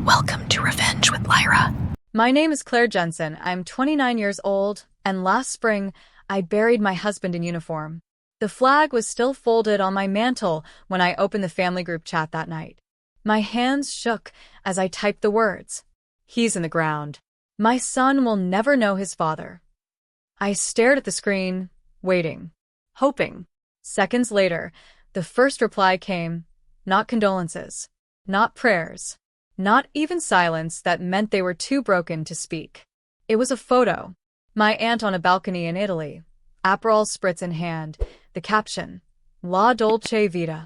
Welcome to Revenge with Lyra. My name is Claire Jensen. I'm 29 years old, and last spring, I buried my husband in uniform. The flag was still folded on my mantle when I opened the family group chat that night. My hands shook as I typed the words. He's in the ground. My son will never know his father. I stared at the screen, waiting, hoping. Seconds later, the first reply came. Not condolences. Not prayers. Not even silence that meant they were too broken to speak. It was a photo. My aunt on a balcony in Italy. Aperol spritz in hand. The caption. La Dolce Vita.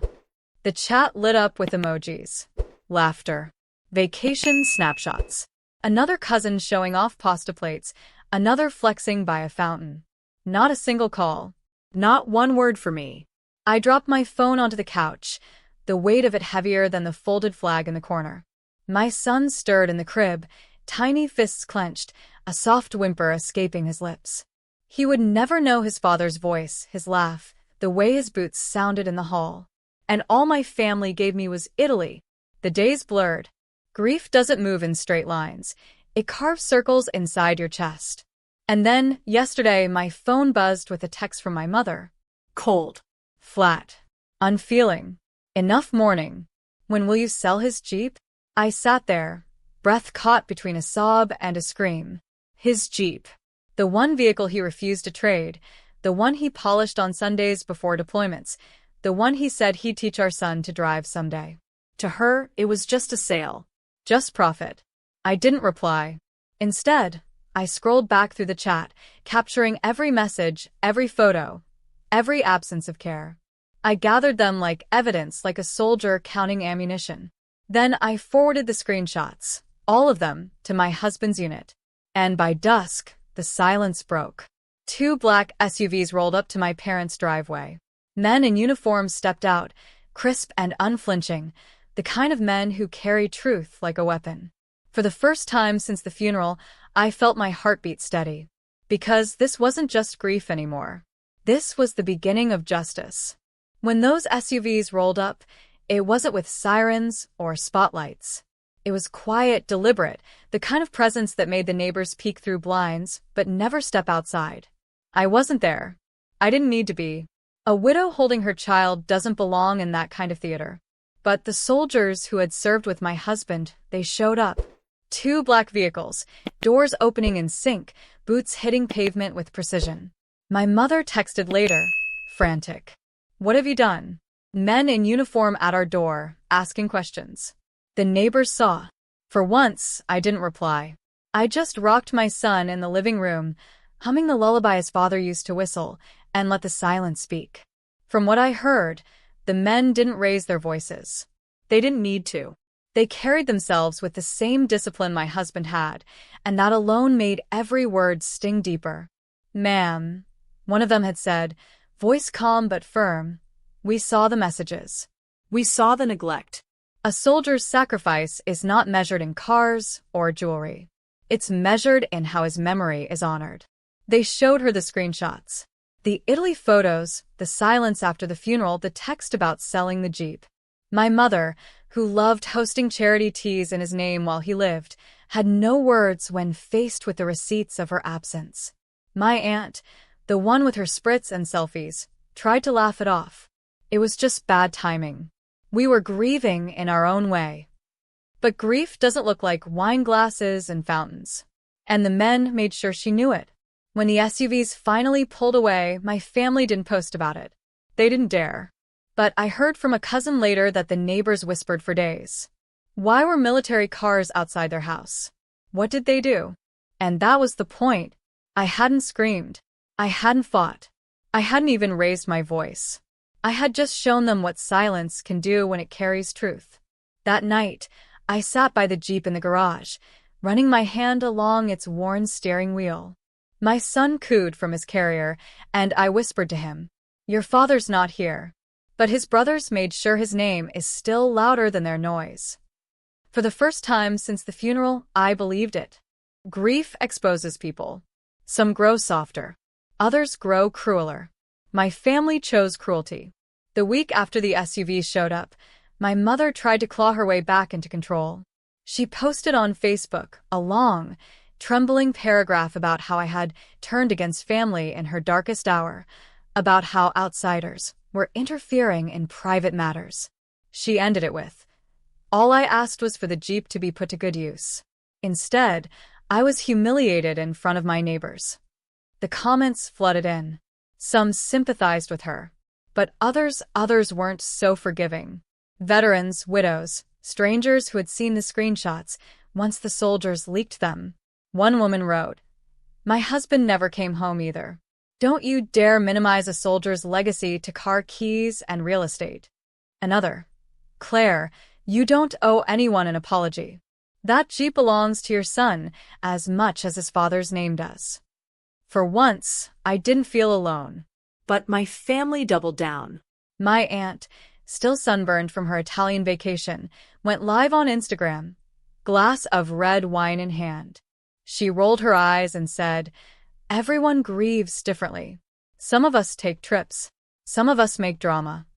The chat lit up with emojis. Laughter. Vacation snapshots. Another cousin showing off pasta plates. Another flexing by a fountain. Not a single call. Not one word for me. I dropped my phone onto the couch, the weight of it heavier than the folded flag in the corner. My son stirred in the crib, tiny fists clenched, a soft whimper escaping his lips. He would never know his father's voice, his laugh, the way his boots sounded in the hall. And all my family gave me was Italy. The days blurred. Grief doesn't move in straight lines. It carves circles inside your chest. And then, yesterday, my phone buzzed with a text from my mother. Cold. Flat. Unfeeling. Enough mourning. When will you sell his Jeep? I sat there, breath caught between a sob and a scream. His Jeep. The one vehicle he refused to trade. The one he polished on Sundays before deployments. The one he said he'd teach our son to drive someday. To her, it was just a sale. Just profit. I didn't reply. Instead, I scrolled back through the chat, capturing every message, every photo, every absence of care. I gathered them like evidence, like a soldier counting ammunition. Then I forwarded the screenshots, all of them, to my husband's unit. And by dusk, the silence broke. 2 black SUVs rolled up to my parents' driveway. Men in uniform stepped out, crisp and unflinching, the kind of men who carry truth like a weapon. For the first time since the funeral, I felt my heartbeat steady. Because this wasn't just grief anymore. This was the beginning of justice. When those SUVs rolled up, it wasn't with sirens or spotlights. It was quiet, deliberate, the kind of presence that made the neighbors peek through blinds, but never step outside. I wasn't there. I didn't need to be. A widow holding her child doesn't belong in that kind of theater. But the soldiers who had served with my husband, they showed up. 2 black vehicles, doors opening in sync, boots hitting pavement with precision. My mother texted later, frantic. What have you done? Men in uniform at our door, asking questions. The neighbors saw. For once, I didn't reply. I just rocked my son in the living room, humming the lullaby his father used to whistle, and let the silence speak. From what I heard, the men didn't raise their voices. They didn't need to. They carried themselves with the same discipline my husband had, and that alone made every word sting deeper. Ma'am, one of them had said, voice calm but firm. We saw the messages. We saw the neglect. A soldier's sacrifice is not measured in cars or jewelry. It's measured in how his memory is honored. They showed her the screenshots. The Italy photos, the silence after the funeral, the text about selling the Jeep. My mother, who loved hosting charity teas in his name while he lived, had no words when faced with the receipts of her absence. My aunt, the one with her spritz and selfies, tried to laugh it off. It was just bad timing. We were grieving in our own way. But grief doesn't look like wine glasses and fountains. And the men made sure she knew it. When the SUVs finally pulled away, my family didn't post about it. They didn't dare. But I heard from a cousin later that the neighbors whispered for days. Why were military cars outside their house? What did they do? And that was the point. I hadn't screamed. I hadn't fought. I hadn't even raised my voice. I had just shown them what silence can do when it carries truth. That night, I sat by the Jeep in the garage, running my hand along its worn steering wheel. My son cooed from his carrier, and I whispered to him, "Your father's not here." But his brothers made sure his name is still louder than their noise. For the first time since the funeral, I believed it. Grief exposes people. Some grow softer. Others grow crueler. My family chose cruelty. The week after the SUV showed up, my mother tried to claw her way back into control. She posted on Facebook a long, trembling paragraph about how I had turned against family in her darkest hour, about how outsiders were interfering in private matters. She ended it with, "All I asked was for the Jeep to be put to good use." Instead, I was humiliated in front of my neighbors. The comments flooded in. Some sympathized with her, but others weren't so forgiving. Veterans, widows, strangers who had seen the screenshots once the soldiers leaked them. One woman wrote, "My husband never came home either. Don't you dare minimize a soldier's legacy to car keys and real estate." Another, "Claire, you don't owe anyone an apology. That Jeep belongs to your son as much as his father's name does." For once, I didn't feel alone. But my family doubled down. My aunt, still sunburned from her Italian vacation, went live on Instagram, glass of red wine in hand. She rolled her eyes and said, "Everyone grieves differently. Some of us take trips. Some of us make drama."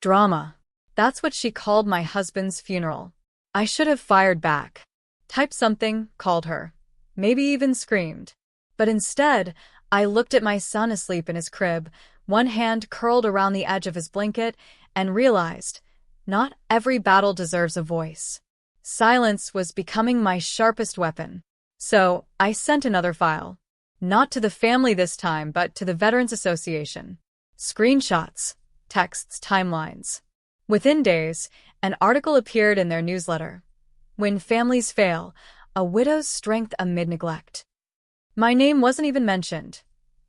Drama. That's what she called my husband's funeral. I should have fired back. Typed something, called her. Maybe even screamed. But instead, I looked at my son asleep in his crib, one hand curled around the edge of his blanket, and realized, not every battle deserves a voice. Silence was becoming my sharpest weapon. So, I sent another file. Not to the family this time, but to the Veterans Association. Screenshots, texts, timelines. Within days, an article appeared in their newsletter. "When families fail, a widow's strength amid neglect." My name wasn't even mentioned,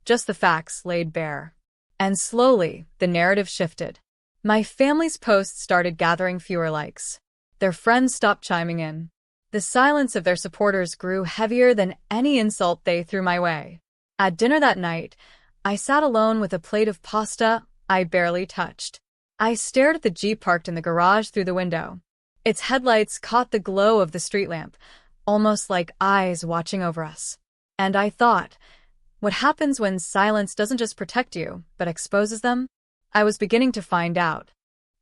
just the facts laid bare. And slowly, the narrative shifted. My family's posts started gathering fewer likes. Their friends stopped chiming in. The silence of their supporters grew heavier than any insult they threw my way. At dinner that night, I sat alone with a plate of pasta I barely touched. I stared at the Jeep parked in the garage through the window. Its headlights caught the glow of the street lamp, almost like eyes watching over us. And I thought, what happens when silence doesn't just protect you, but exposes them? I was beginning to find out.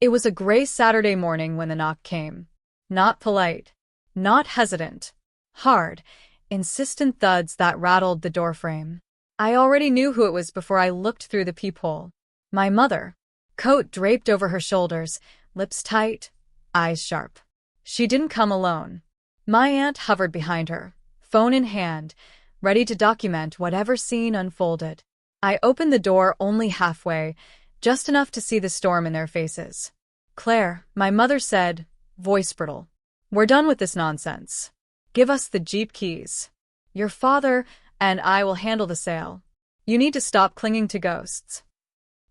It was a gray Saturday morning when the knock came. Not polite. Not hesitant. Hard, insistent thuds that rattled the doorframe. I already knew who it was before I looked through the peephole. My mother. Coat draped over her shoulders, lips tight, eyes sharp. She didn't come alone. My aunt hovered behind her, phone in hand, ready to document whatever scene unfolded. I opened the door only halfway, just enough to see the storm in their faces. "Claire," my mother said, voice brittle, "we're done with this nonsense. Give us the Jeep keys. Your father and I will handle the sale. You need to stop clinging to ghosts."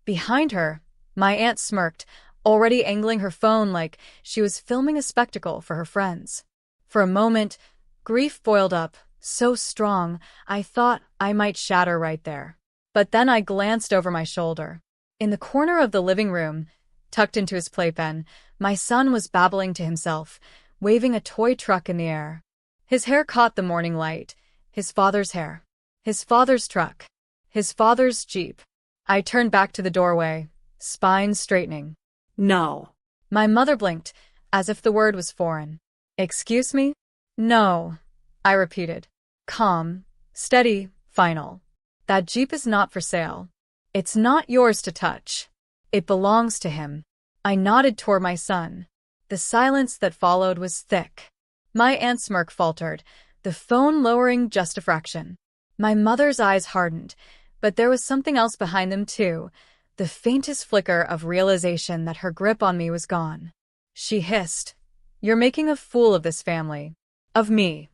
Behind her, my aunt smirked, already angling her phone like she was filming a spectacle for her friends. For a moment, grief boiled up, so strong, I thought I might shatter right there. But then I glanced over my shoulder. In the corner of the living room, tucked into his playpen, my son was babbling to himself, waving a toy truck in the air. His hair caught the morning light. His father's hair. His father's truck. His father's Jeep. I turned back to the doorway, spine straightening. No. My mother blinked, as if the word was foreign. "Excuse me?" "No," I repeated. Calm, steady, final. "That Jeep is not for sale. It's not yours to touch. It belongs to him." I nodded toward my son. The silence that followed was thick. My aunt's smirk faltered, the phone lowering just a fraction. My mother's eyes hardened, but there was something else behind them too, the faintest flicker of realization that her grip on me was gone. She hissed, "You're making a fool of this family. Of me."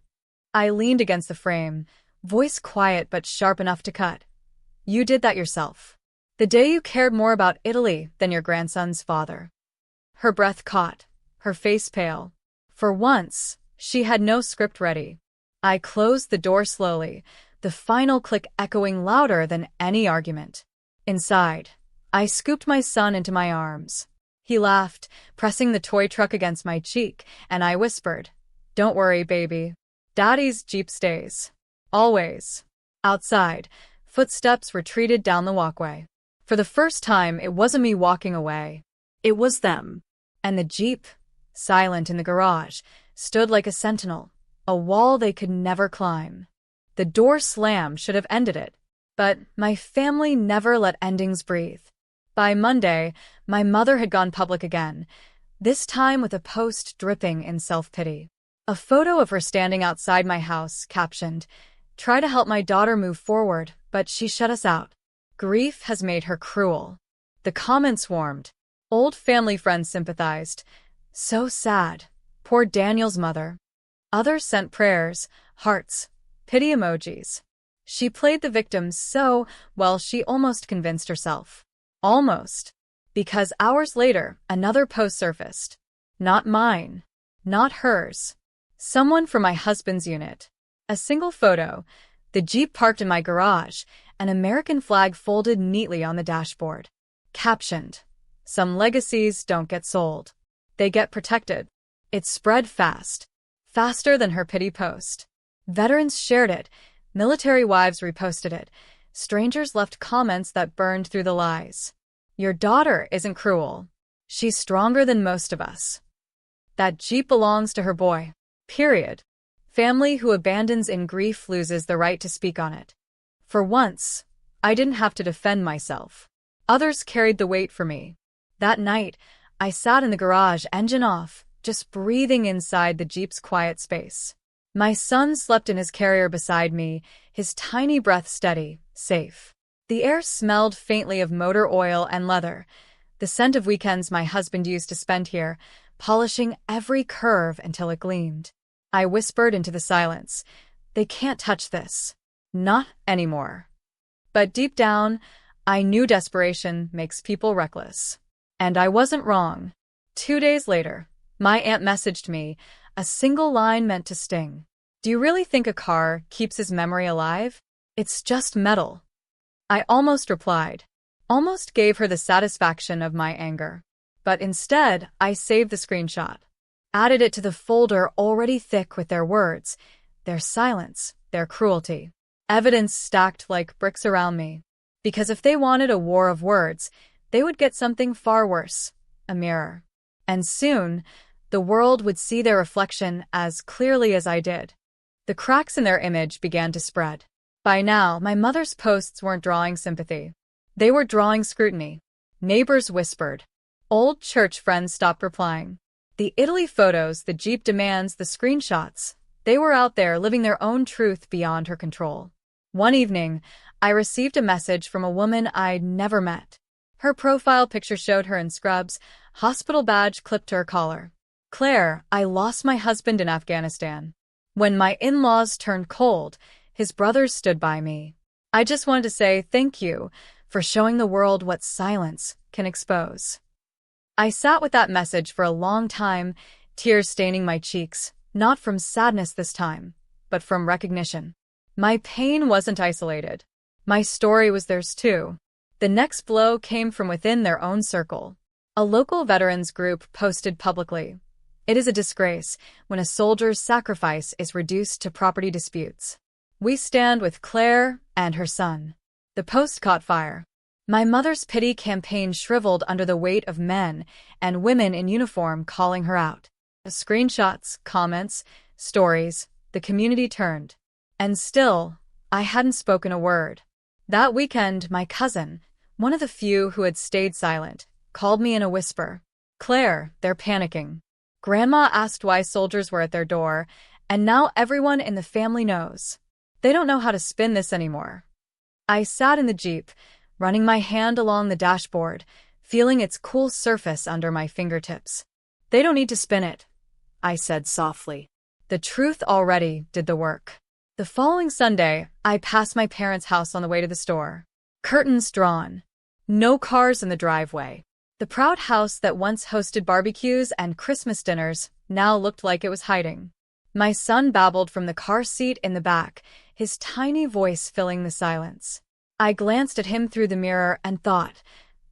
I leaned against the frame, voice quiet but sharp enough to cut. "You did that yourself. The day you cared more about Italy than your grandson's father." Her breath caught, her face pale. For once, she had no script ready. I closed the door slowly, the final click echoing louder than any argument. Inside, I scooped my son into my arms. He laughed, pressing the toy truck against my cheek, and I whispered, "Don't worry, baby. Daddy's Jeep stays. Always." Outside, footsteps retreated down the walkway. For the first time, it wasn't me walking away. It was them. And the Jeep, silent in the garage, stood like a sentinel, a wall they could never climb. The door slam should have ended it, but my family never let endings breathe. By Monday, my mother had gone public again, this time with a post dripping in self-pity. A photo of her standing outside my house, captioned, "Try to help my daughter move forward, but she shut us out. Grief has made her cruel." The comments swarmed. Old family friends sympathized. "So sad. Poor Daniel's mother." Others sent prayers, hearts, pity emojis. She played the victim so well she almost convinced herself. Almost. Because hours later, another post surfaced. Not mine. Not hers. Someone from my husband's unit. A single photo, the Jeep parked in my garage, an American flag folded neatly on the dashboard. Captioned, "Some legacies don't get sold. They get protected." It spread fast. Faster than her pity post. Veterans shared it. Military wives reposted it. Strangers left comments that burned through the lies. "Your daughter isn't cruel. She's stronger than most of us. That Jeep belongs to her boy. Period." Family who abandons in grief loses the right to speak on it. For once, I didn't have to defend myself. Others carried the weight for me. That night, I sat in the garage, engine off, just breathing inside the Jeep's quiet space. My son slept in his carrier beside me, his tiny breath steady, safe. The air smelled faintly of motor oil and leather, the scent of weekends my husband used to spend here, polishing every curve until it gleamed. I whispered into the silence, "They can't touch this. Not anymore." But deep down, I knew desperation makes people reckless. And I wasn't wrong. 2 days later, my aunt messaged me, a single line meant to sting. "Do you really think a car keeps his memory alive? It's just metal." I almost replied, almost gave her the satisfaction of my anger. But instead, I saved the screenshot, added it to the folder already thick with their words, their silence, their cruelty. Evidence stacked like bricks around me. Because if they wanted a war of words, they would get something far worse, a mirror. And soon, the world would see their reflection as clearly as I did. The cracks in their image began to spread. By now, my mother's posts weren't drawing sympathy. They were drawing scrutiny. Neighbors whispered. Old church friends stopped replying. The Italy photos, the Jeep demands, the screenshots, they were out there living their own truth beyond her control. One evening, I received a message from a woman I'd never met. Her profile picture showed her in scrubs, hospital badge clipped to her collar. "Claire, I lost my husband in Afghanistan. When my in-laws turned cold, his brothers stood by me. I just wanted to say thank you for showing the world what silence can expose." I sat with that message for a long time, tears staining my cheeks, not from sadness this time, but from recognition. My pain wasn't isolated. My story was theirs too. The next blow came from within their own circle. A local veterans group posted publicly, "It is a disgrace when a soldier's sacrifice is reduced to property disputes. We stand with Claire and her son." The post caught fire. My mother's pity campaign shriveled under the weight of men and women in uniform calling her out. Screenshots, comments, stories, the community turned. And still, I hadn't spoken a word. That weekend, my cousin, one of the few who had stayed silent, called me in a whisper. "Claire, they're panicking. Grandma asked why soldiers were at their door, and now everyone in the family knows. They don't know how to spin this anymore." I sat in the Jeep, running my hand along the dashboard, feeling its cool surface under my fingertips. "They don't need to spin it," I said softly. The truth already did the work. The following Sunday, I passed my parents' house on the way to the store. Curtains drawn. No cars in the driveway. The proud house that once hosted barbecues and Christmas dinners now looked like it was hiding. My son babbled from the car seat in the back, his tiny voice filling the silence. I glanced at him through the mirror and thought,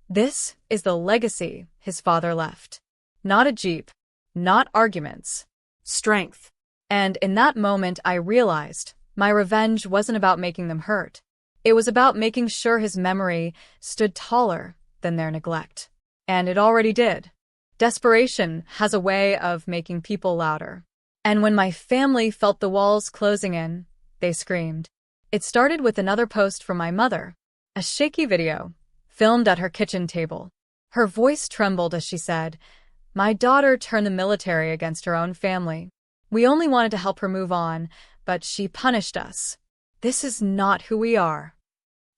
this is the legacy his father left. Not a Jeep, not arguments. Strength. And in that moment I realized my revenge wasn't about making them hurt. It was about making sure his memory stood taller than their neglect. And it already did. Desperation has a way of making people louder. And when my family felt the walls closing in, they screamed. It started with another post from my mother, a shaky video, filmed at her kitchen table. Her voice trembled as she said, "My daughter turned the military against her own family. We only wanted to help her move on, but she punished us. This is not who we are."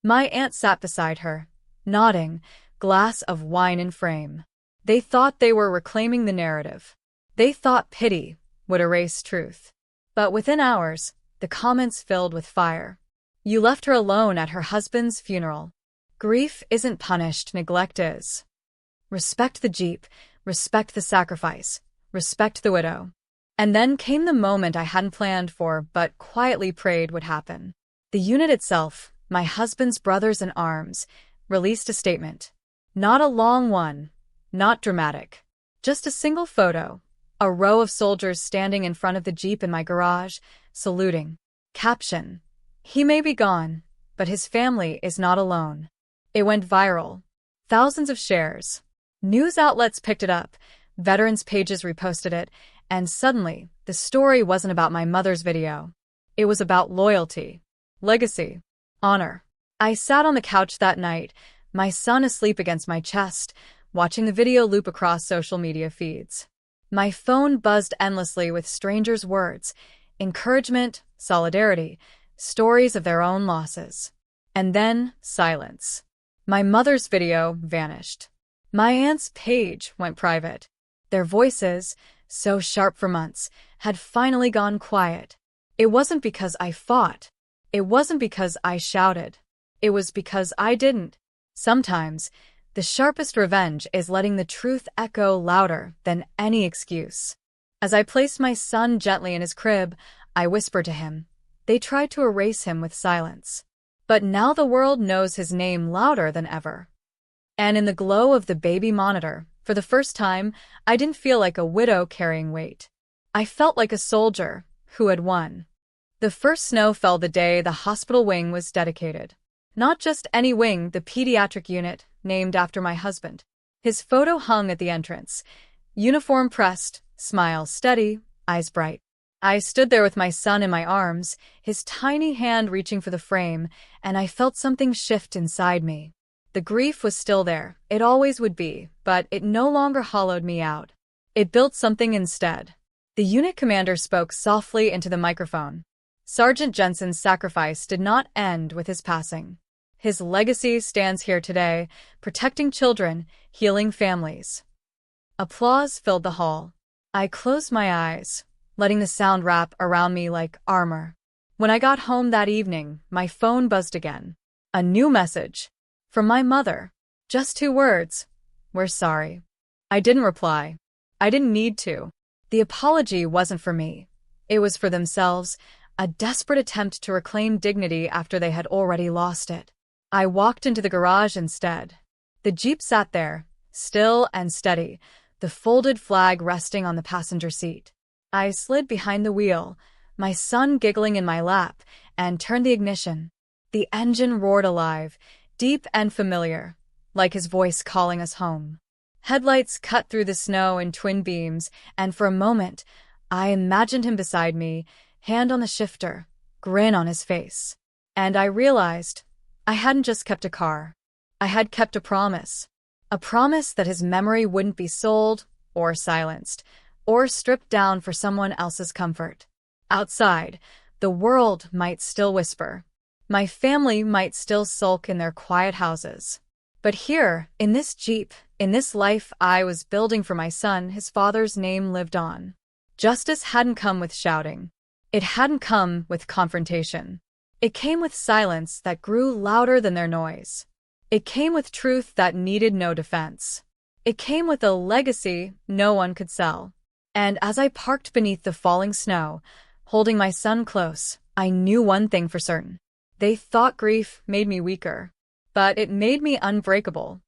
My aunt sat beside her, nodding, glass of wine in frame. They thought they were reclaiming the narrative. They thought pity would erase truth. But within hours, the comments filled with fire. "You left her alone at her husband's funeral. Grief isn't punished, neglect is. Respect the Jeep, respect the sacrifice, respect the widow." And then came the moment I hadn't planned for but quietly prayed would happen. The unit itself, my husband's brothers in arms, released a statement. Not a long one, not dramatic. Just a single photo, a row of soldiers standing in front of the Jeep in my garage, saluting. Caption: "He may be gone, but his family is not alone." It went viral. Thousands of shares. News outlets picked it up, veterans' pages reposted it, and suddenly, the story wasn't about my mother's video. It was about loyalty, legacy, honor. I sat on the couch that night, my son asleep against my chest, watching the video loop across social media feeds. My phone buzzed endlessly with strangers' words, encouragement, solidarity, stories of their own losses. And then, silence. My mother's video vanished. My aunt's page went private. Their voices, so sharp for months, had finally gone quiet. It wasn't because I fought. It wasn't because I shouted. It was because I didn't. Sometimes, the sharpest revenge is letting the truth echo louder than any excuse. As I placed my son gently in his crib, I whispered to him. They tried to erase him with silence. But now the world knows his name louder than ever. And in the glow of the baby monitor, for the first time, I didn't feel like a widow carrying weight. I felt like a soldier who had won. The first snow fell the day the hospital wing was dedicated. Not just any wing, the pediatric unit, named after my husband. His photo hung at the entrance. Uniform pressed, smile steady, eyes bright. I stood there with my son in my arms, his tiny hand reaching for the frame, and I felt something shift inside me. The grief was still there, it always would be, but it no longer hollowed me out. It built something instead. The unit commander spoke softly into the microphone. Sergeant Jensen's sacrifice did not end with his passing. His legacy stands here today, protecting children, healing families. Applause filled the hall. I closed my eyes, letting the sound wrap around me like armor. When I got home that evening, my phone buzzed again. A new message. From my mother. Just 2 words. "We're sorry." I didn't reply. I didn't need to. The apology wasn't for me. It was for themselves, a desperate attempt to reclaim dignity after they had already lost it. I walked into the garage instead. The Jeep sat there, still and steady, the folded flag resting on the passenger seat. I slid behind the wheel, my son giggling in my lap, and turned the ignition. The engine roared alive, deep and familiar, like his voice calling us home. Headlights cut through the snow in twin beams, and for a moment, I imagined him beside me, hand on the shifter, grin on his face. And I realized I hadn't just kept a car. I had kept a promise. A promise that his memory wouldn't be sold, or silenced, or stripped down for someone else's comfort. Outside, the world might still whisper. My family might still sulk in their quiet houses. But here, in this Jeep, in this life I was building for my son, his father's name lived on. Justice hadn't come with shouting. It hadn't come with confrontation. It came with silence that grew louder than their noise. It came with truth that needed no defense. It came with a legacy no one could sell. And as I parked beneath the falling snow, holding my son close, I knew one thing for certain. They thought grief made me weaker. But it made me unbreakable.